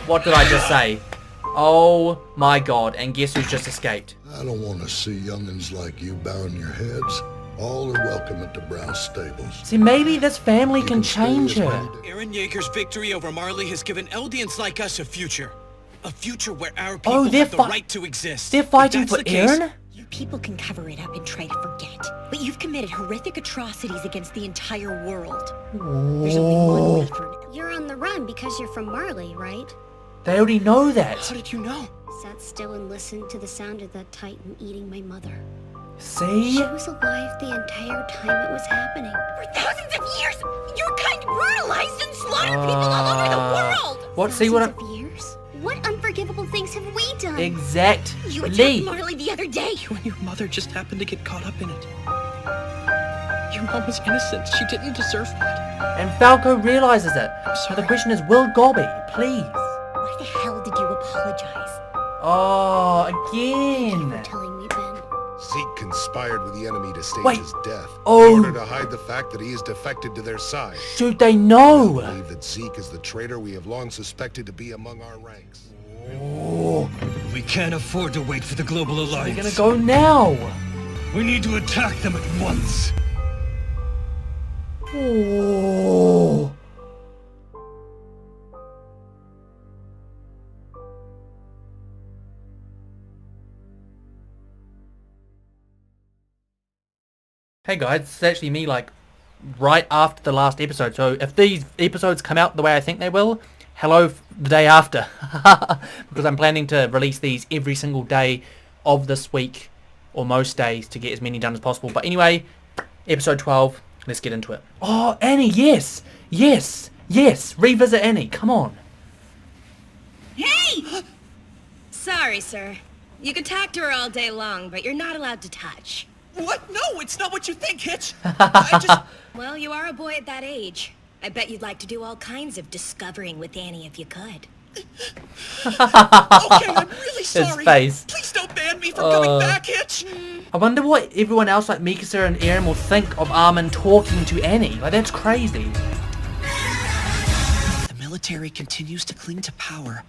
What did I just say? Oh my god, and guess who's just escaped? I don't want to see youngins like you bowing your heads. All are welcome at the Brown stables. See, maybe this family can change her. Aaron Yeager's victory over Marley has given Eldians like us a future. A future where our people have the right to exist. They're fighting for Aaron? Your people can cover it up and try to forget. But you've committed horrific atrocities against the entire world. There's only one way for an... You're on the run because you're from Marley, right? They already know that. How did you know? Sat still and listened to the sound of that titan eating my mother. See? She was alive the entire time it was happening. For thousands of years, your kind brutalized and slaughtered people all over the world! What? See what Thousands of years? What unforgivable things have we done? Exactly. You attacked Marley the other day. You and your mother just happened to get caught up in it. Your mom was innocent. She didn't deserve that. And Falco realizes it. So the question is, will Gobby, please? Why the hell did you apologize? Oh, Thank you again. for telling me, Ben. Zeke conspired with the enemy to stage Wait. his death Oh. in order to hide the fact that he has defected to their side. Shoot, they I know. believe that Zeke is the traitor we have long suspected to be among our ranks. Oh, We can't afford to wait for the global we're alliance. gonna go now. We need to attack them at once. Oh. Hey guys, it's actually me like right after the last episode, so if these episodes come out the way I think they will, hello the day after. Because I'm planning to release these every single day of this week, or most days, to get as many done as possible. But anyway, episode 12, let's get into it. Oh, Annie, yes! Yes! Yes! Revisit Annie, come on. Hey! Sorry, sir. You can talk to her all day long, but you're not allowed to touch. What? No, it's not what you think, Hitch. I just... Well, you are a boy at that age. I bet you'd like to do all kinds of discovering with Annie if you could. Okay, I'm really sorry. His face. Please don't ban me from coming back, Hitch. I wonder what everyone else like Mikasa and Eren will think of Armin talking to Annie. Like, that's crazy. The military continues to cling to power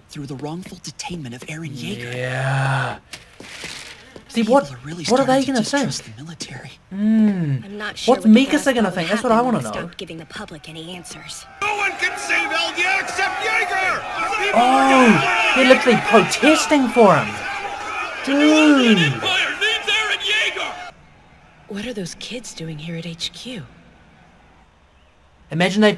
through the wrongful detainment of Aaron Yeager. Yeah. See, People what are really are they starting gonna to think? distrust the military. I'm not sure What's what the Mikasa gas gonna bottle think? That's what I happened wanna when know. Stopped giving the public any answers. No one can save Eldia except Yeager! Oh, they're literally protesting for him. Dude. Empire needs Aaron Yeager! What are those kids doing here at HQ? Imagine they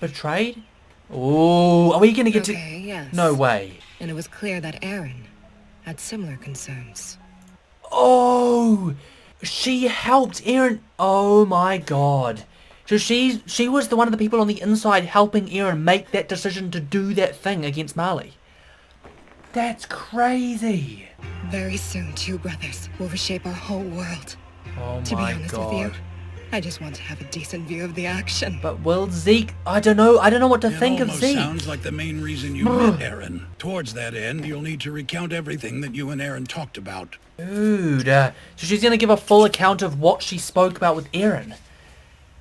betrayed? Oh, are we gonna get Okay, yes. to... No way. And it was clear that Aaron had similar concerns. Oh, she helped Eren. Oh my god. So she was the one of the people on the inside helping Eren make that decision to do that thing against Marley. That's crazy. Very soon, two brothers will reshape our whole world. Oh To be my honest with you, god. I just want to have a decent view of the action. But will Zeke... I don't know what to think of almost Zeke. sounds like the main reason you met Aaron. Towards that end, you'll need to recount everything that you and Aaron talked about. Dude, so she's going to give a full account of what she spoke about with Eren.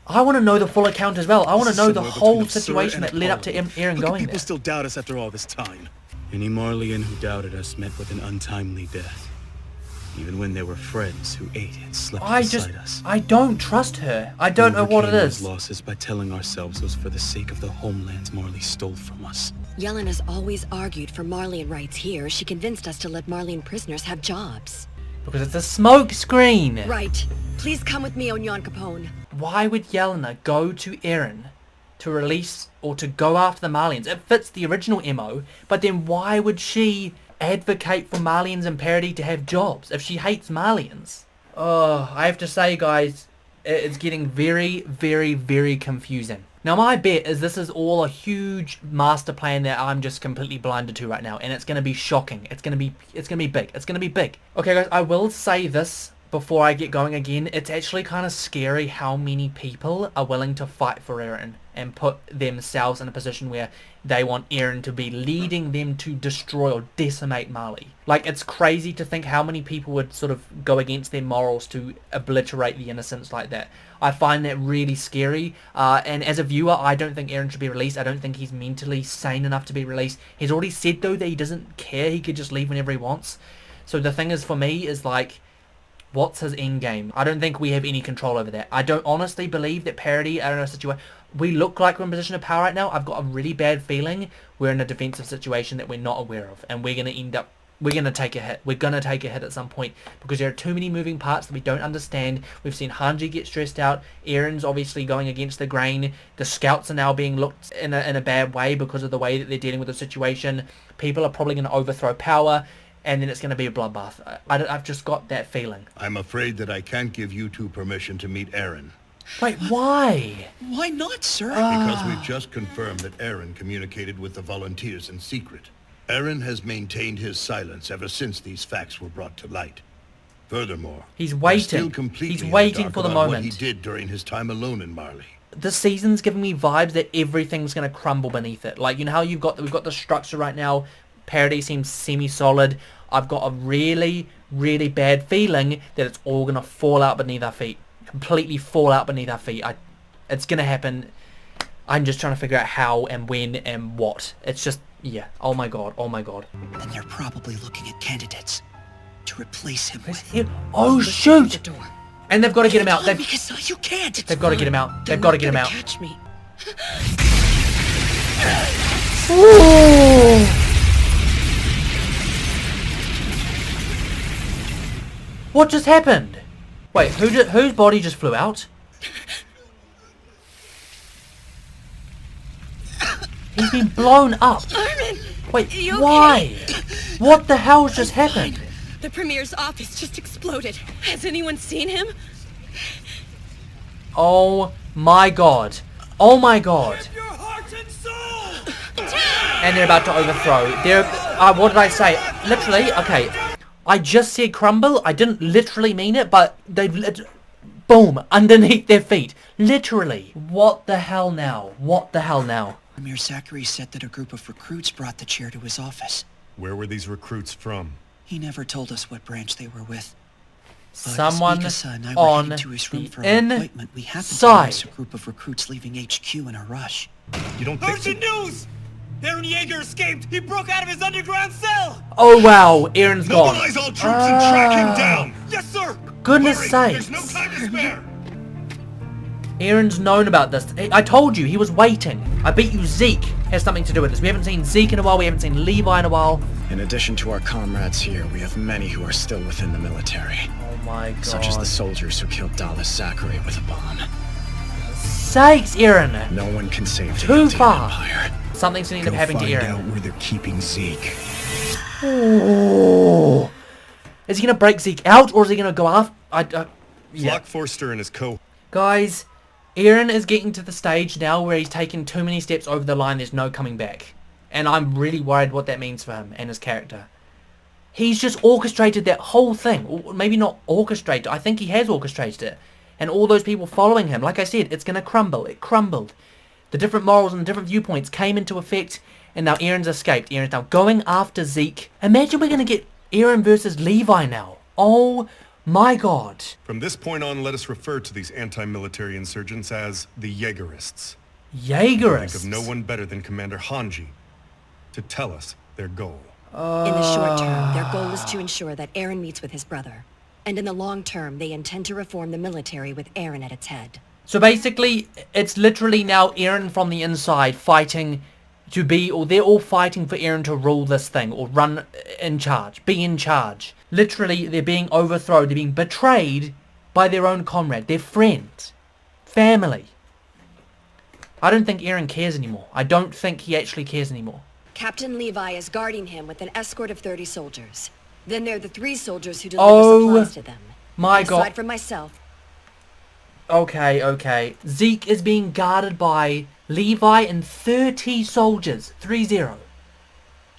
I want to know the full account as well. I want to know the whole situation that led up to Eren going People there. still doubt us after all this time. Any Marleyan who doubted us met with an untimely death. Even when they were friends who ate and slept beside us. I don't trust her. I don't know what it We overcame is. those losses by telling ourselves it was for the sake of the homelands Marley stole from us. Yelena's always argued for Marleyan rights here. She convinced us to let Marleyan prisoners have jobs. Because it's a smoke screen. Right. Please come with me, Onyon Capone. Why would Yelena go to Eren to release or to go after the Marleyans? It fits the original MO, but then why would she advocate for Marleyans and Parody to have jobs if she hates Marleyans? Oh, I have to say, guys, it's getting very, very, very confusing. Now, my bet is this is all a huge master plan that I'm just completely blinded to right now, and it's going to be shocking. It's going to be big. It's going to be big. Okay, guys, I will say this before I get going again. It's actually kind of scary how many people are willing to fight for Eren and put themselves in a position where they want Eren to be leading them to destroy or decimate Marley. Like, it's crazy to think how many people would sort of go against their morals to obliterate the innocents like that. I find that really scary, and as a viewer, I don't think Eren should be released. I don't think he's mentally sane enough to be released. He's already said, though, that he doesn't care. He could just leave whenever he wants. So the thing is, for me, is like, what's his end game? I don't think we have any control over that. I don't honestly believe that Parody are in a situation... We look like we're in a position of power right now. I've got a really bad feeling we're in a defensive situation that we're not aware of, and we're going to end up... We're going to take a hit. We're going to take a hit at some point because there are too many moving parts that we don't understand. We've seen Hanji get stressed out. Eren's obviously going against the grain. The scouts are now being looked in a bad way because of the way that they're dealing with the situation. People are probably going to overthrow power, and then it's going to be a bloodbath. I've just got that feeling. I'm afraid that I can't give you two permission to meet Eren. Wait, why? Why not, sir? Because we've just confirmed that Eren communicated with the volunteers in secret. Eren has maintained his silence ever since these facts were brought to light. Furthermore, he's waiting. He's waiting for the moment. What he did during his time alone in Marley. This season's giving me vibes that everything's going to crumble beneath it. Like, you know how we've got the structure right now. Parody seems semi-solid. I've got a really, really bad feeling that it's all going to fall out beneath our feet. Completely fall out beneath our feet. It's going to happen. I'm just trying to figure out how and when and what. It's just, yeah. Oh my god. Oh my god. And they're probably looking at candidates to replace him with. Oh shoot! And they've got to get him out. Because you can't. They've got to get him out. They've got to get him out. Catch me. Ooh. What just happened? Wait, whose body just flew out? He's been blown up. Armin! Wait, why? What the hell's just happened? The Premier's office just exploded. Has anyone seen him? Oh my god. Oh my god. Your heart and soul! And they're about to overthrow. What did I say? Literally, okay. I just said crumble. I didn't literally mean it, but they've boom, underneath their feet. Literally. What the hell now? What the hell now? Premier Zachary said that a group of recruits brought the chair to his office. Where were these recruits from? He never told us what branch they were with. Someone and I on to his room for the an appointment. We happened to notice a group of recruits leaving HQ in a rush. You don't think Urgent news! Eren Yeager escaped! He broke out of his underground cell! Oh wow, Eren's gone. Mobilize all troops and track him down! Yes, sir! Goodness Hurry, sakes. there's no time to spare! Eren's known about this. I told you, he was waiting. I bet you Zeke has something to do with this. We haven't seen Zeke in a while. We haven't seen Levi in a while. In addition to our comrades here, we have many who are still within the military. Oh my god. Such as the soldiers who killed Dallas Zachary with a bomb. Sakes, Eren. No one can save Too far. Empire. Something's going to end up happening to Eren. Find out where they're keeping Zeke. Oh. Is he going to break Zeke out, or is he going to go after... yeah. Flock Forster and his Guys, Eren is getting to the stage now where he's taken too many steps over the line. There's no coming back. And I'm really worried what that means for him and his character. He's just orchestrated that whole thing. Or maybe not orchestrated. I think he has orchestrated it. And all those people following him, like I said, it's going to crumble. It crumbled. The different morals and the different viewpoints came into effect, and now Eren's escaped. Eren's now going after Zeke. Imagine we're going to get Eren versus Levi now. Oh my god. From this point on, let us refer to these anti-military insurgents as the Jaegerists. Jaegerists? Think of no one better than Commander Hanji to tell us their goal. In the short term, their goal is to ensure that Eren meets with his brother. And in the long term, they intend to reform the military with Eren at its head. So basically, it's literally now Eren from the inside fighting to be, or they're all fighting for Eren to rule this thing, or run in charge, be in charge. Literally, they're being overthrown, they're being betrayed by their own comrade, their friend, family. I don't think Eren cares anymore. I don't think he actually cares anymore. Captain Levi is guarding him with an escort of 30 soldiers. Then there are the 3 soldiers who deliver supplies to them. My god. Aside from myself. Okay. Zeke is being guarded by Levi and 30 soldiers. 30. So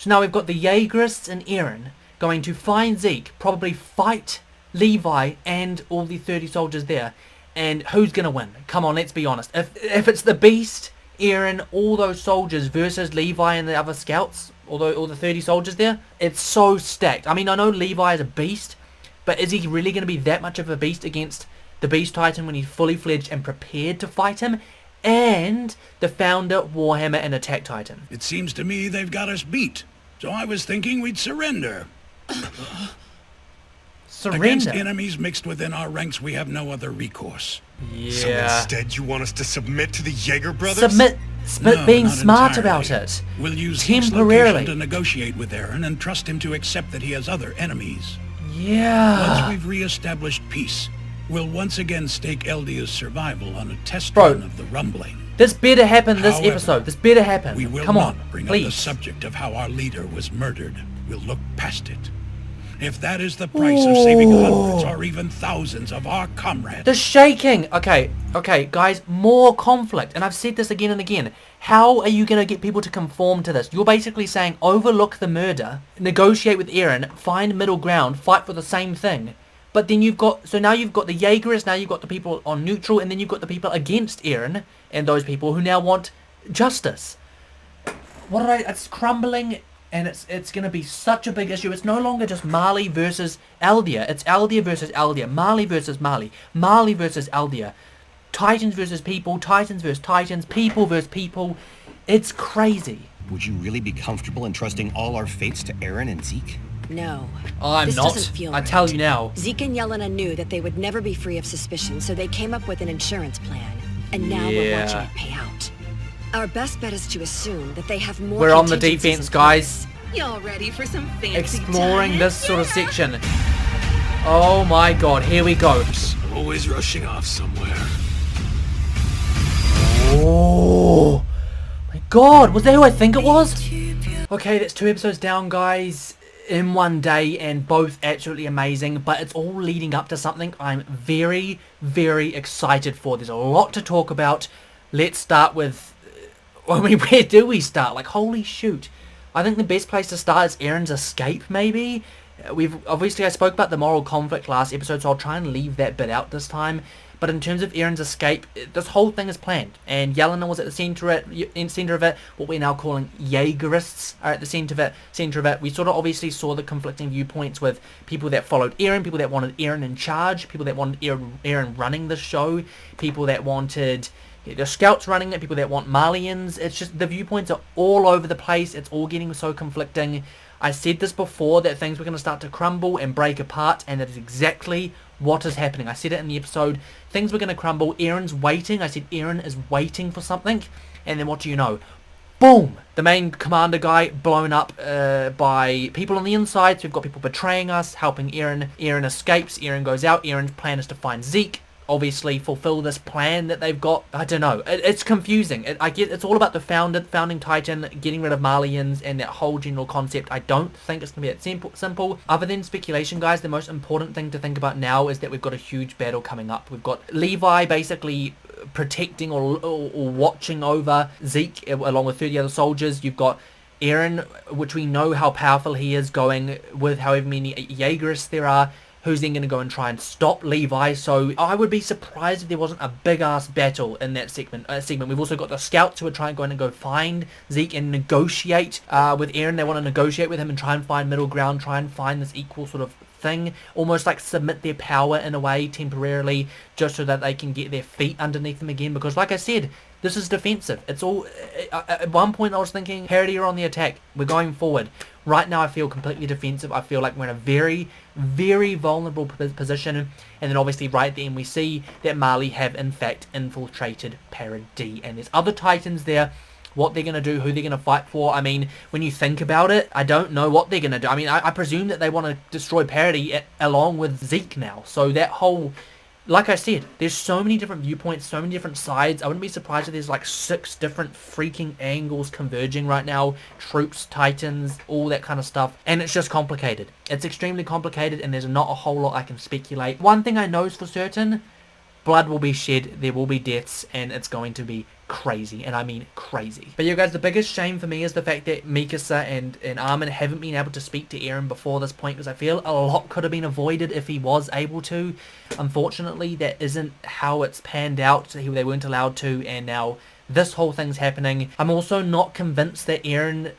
now we've got the Jaegerists and Eren going to find Zeke, probably fight Levi and all the 30 soldiers there. And who's going to win? Come on, let's be honest. If it's the Beast, Eren, all those soldiers versus Levi and the other scouts, all the 30 soldiers there, it's so stacked. I mean, I know Levi is a beast, but is he really going to be that much of a beast against the Beast Titan when he's fully fledged and prepared to fight him? And the Founder, Warhammer, and Attack Titan. It seems to me they've got us beat, so I was thinking we'd surrender. Surrender? Against enemies mixed within our ranks, we have no other recourse. Yeah. So instead you want us to submit to the Jaeger brothers? No, being smart entirely. about it. We'll use temporarily to negotiate with Eren and trust him to accept that he has other enemies. Yeah. Once we've re-established peace, we'll once again stake Eldia's survival on a test Bro, run of the rumbling. This better happen this However, episode. This better happen. We will Come not on, bring please. up the subject of how our leader was murdered. We'll look past it. If that is the price of saving hundreds or even thousands of our comrades. The shaking. Okay, guys, more conflict. And I've said this again and again. How are you going to get people to conform to this? You're basically saying overlook the murder, negotiate with Eren, find middle ground, fight for the same thing. But then now you've got the Jaegerists, now you've got the people on neutral, and then you've got the people against Eren and those people who now want justice. It's crumbling, and it's going to be such a big issue. It's no longer just Marley versus Eldia. It's Eldia versus Eldia, Marley versus Marley, Marley versus Eldia, Titans versus people, Titans versus Titans, people versus people. It's crazy. Would you really be comfortable entrusting all our fates to Eren and Zeke? No. I'm this not. Doesn't feel I right. tell you now. Zeke and Yelena knew that they would never be free of suspicion, so they came up with an insurance plan. And now we're watching it pay out. Our best bet is to assume that they have more. We're on the defense, guys. Y'all ready for some fancy Exploring time? this sort of section. Oh my god, here we go. Always rushing off somewhere. Oh my god, was that who I think it was? Okay, that's 2 episodes down, guys, in one day, and both absolutely amazing, but it's all leading up to something I'm very, very excited for. There's a lot to talk about. Let's start with, I mean, where do we start? Like, holy shoot. I think the best place to start is Eren's escape, maybe? I spoke about the moral conflict last episode, so I'll try and leave that bit out this time. But in terms of Eren's escape, this whole thing is planned. And Yelena was at the centre of it. What we're now calling Jaegerists are at the centre of it. We sort of obviously saw the conflicting viewpoints with people that followed Eren, people that wanted Eren in charge, people that wanted Eren running the show, people that wanted the scouts running it, people that want Marlians. It's just the viewpoints are all over the place. It's all getting so conflicting. I said this before, that things were going to start to crumble and break apart, and that is exactly what is happening. I said it in the episode. Things were going to crumble. Eren's waiting. I said Eren is waiting for something. And then what do you know? Boom! The main commander guy blown up by people on the inside. So we've got people betraying us, helping Eren. Eren escapes. Eren goes out. Eren's plan is to find Zeke. Obviously fulfill this plan that they've got. I don't know. It's confusing. I get it's all about the founding Titan, getting rid of Marlians, and that whole general concept. I don't think it's going to be that simple. Other than speculation, guys, the most important thing to think about now is that we've got a huge battle coming up. We've got Levi basically protecting or watching over Zeke along with 30 other soldiers. You've got Eren, which we know how powerful he is, going with however many Jaegerists there are, who's then going to go and try and stop Levi. So I would be surprised if there wasn't a big-ass battle in that segment. We've also got the scouts who are trying to go in and go find Zeke and negotiate with Eren. They want to negotiate with him and try and find middle ground, try and find this equal sort of thing, almost like submit their power in a way temporarily, just so that they can get their feet underneath them again. Because like I said, this is defensive. It's all, at one point I was thinking, parity are on the attack, we're going forward. Right now I feel completely defensive. I feel like we're in a very, very vulnerable position. And then obviously right at the end we see that Marley have in fact infiltrated Paradis. And there's other Titans there. What they're going to do, who they're going to fight for. I mean, when you think about it, I don't know what they're going to do. I mean, I presume that they want to destroy Paradis along with Zeke now. So that whole, like I said, there's so many different viewpoints, so many different sides. I wouldn't be surprised if there's like 6 different freaking angles converging right now. Troops, Titans, all that kind of stuff. And it's just complicated. It's extremely complicated, and there's not a whole lot I can speculate. One thing I know is for certain, Blood will be shed, there will be deaths, and it's going to be crazy, and I mean crazy. But you guys, the biggest shame for me is the fact that Mikasa and Armin haven't been able to speak to Eren before this point, because I feel a lot could have been avoided if he was able to. Unfortunately, that isn't how it's panned out. They weren't allowed to, and now this whole thing's happening. I'm also not convinced that Eren,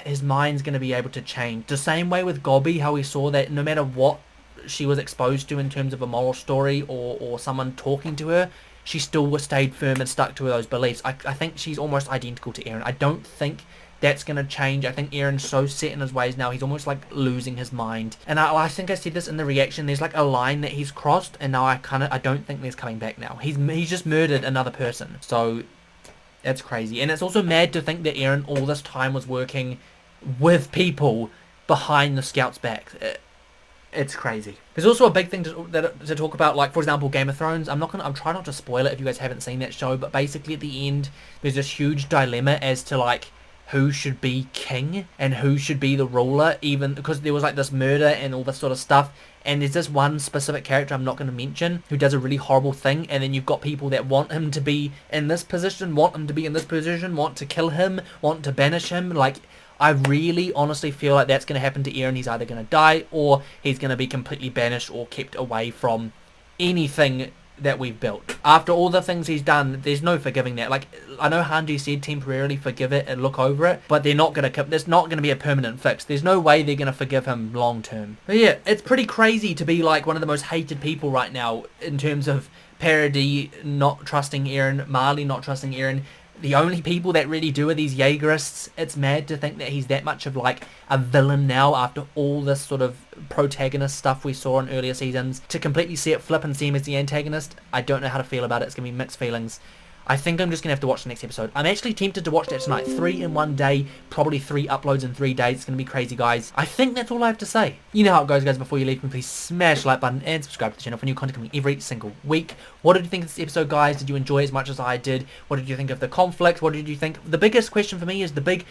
his mind's going to be able to change. The same way with Gobby, how we saw that no matter what she was exposed to in terms of a moral story or someone talking to her, she still stayed firm and stuck to those beliefs. I think she's almost identical to Eren. I don't think that's going to change. I think Eren's so set in his ways now, he's almost like losing his mind. And I think I said this in the reaction, there's like a line that he's crossed, and now I don't think there's coming back now. He's just murdered another person. So that's crazy. And it's also mad to think that Eren all this time was working with people behind the Scout's back. It's crazy. There's also a big thing to talk about, like for example Game of Thrones. I'm trying not to spoil it if you guys haven't seen that show, but basically at the end there's this huge dilemma as to like who should be king and who should be the ruler, even because there was like this murder and all this sort of stuff, and there's this one specific character I'm not going to mention who does a really horrible thing, and then you've got people that want him to be in this position, want him to be in this position, want to kill him, want to banish him. Like, I really honestly feel like that's going to happen to Eren. He's either going to die or he's going to be completely banished or kept away from anything that we've built. After all the things he's done, there's no forgiving that. Like, I know Hanji said temporarily forgive it and look over it, but they're not going to, there's not going to be a permanent fix. There's no way they're going to forgive him long term. But yeah, it's pretty crazy to be like one of the most hated people right now in terms of parody, not trusting Eren, Marley not trusting Eren. The only people that really do are these Jaegerists. It's mad to think that he's that much of like a villain now after all this sort of protagonist stuff we saw in earlier seasons. To completely see it flip and see him as the antagonist, I don't know how to feel about it. It's going to be mixed feelings. I think I'm just going to have to watch the next episode. I'm actually tempted to watch that tonight. 3 in one day, probably 3 uploads in 3 days. It's going to be crazy, guys. I think that's all I have to say. You know how it goes, guys. Before you leave me, please smash the like button and subscribe to the channel for new content coming every single week. What did you think of this episode, guys? Did you enjoy it as much as I did? What did you think of the conflict? What did you think? The biggest question for me is the big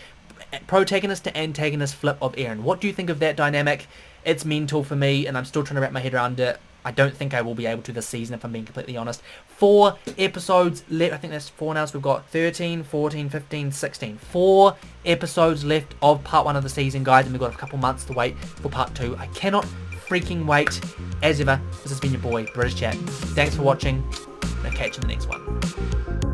protagonist to antagonist flip of Eren. What do you think of that dynamic? It's mental for me, and I'm still trying to wrap my head around it. I don't think I will be able to this season, if I'm being completely honest. 4 episodes left. I think that's 4 now, so we've got 13, 14, 15, 16. 4 episodes left of part 1 of the season, guys, and we've got a couple months to wait for part 2. I cannot freaking wait. As ever, this has been your boy, British Chat. Thanks for watching, and I'll catch you in the next one.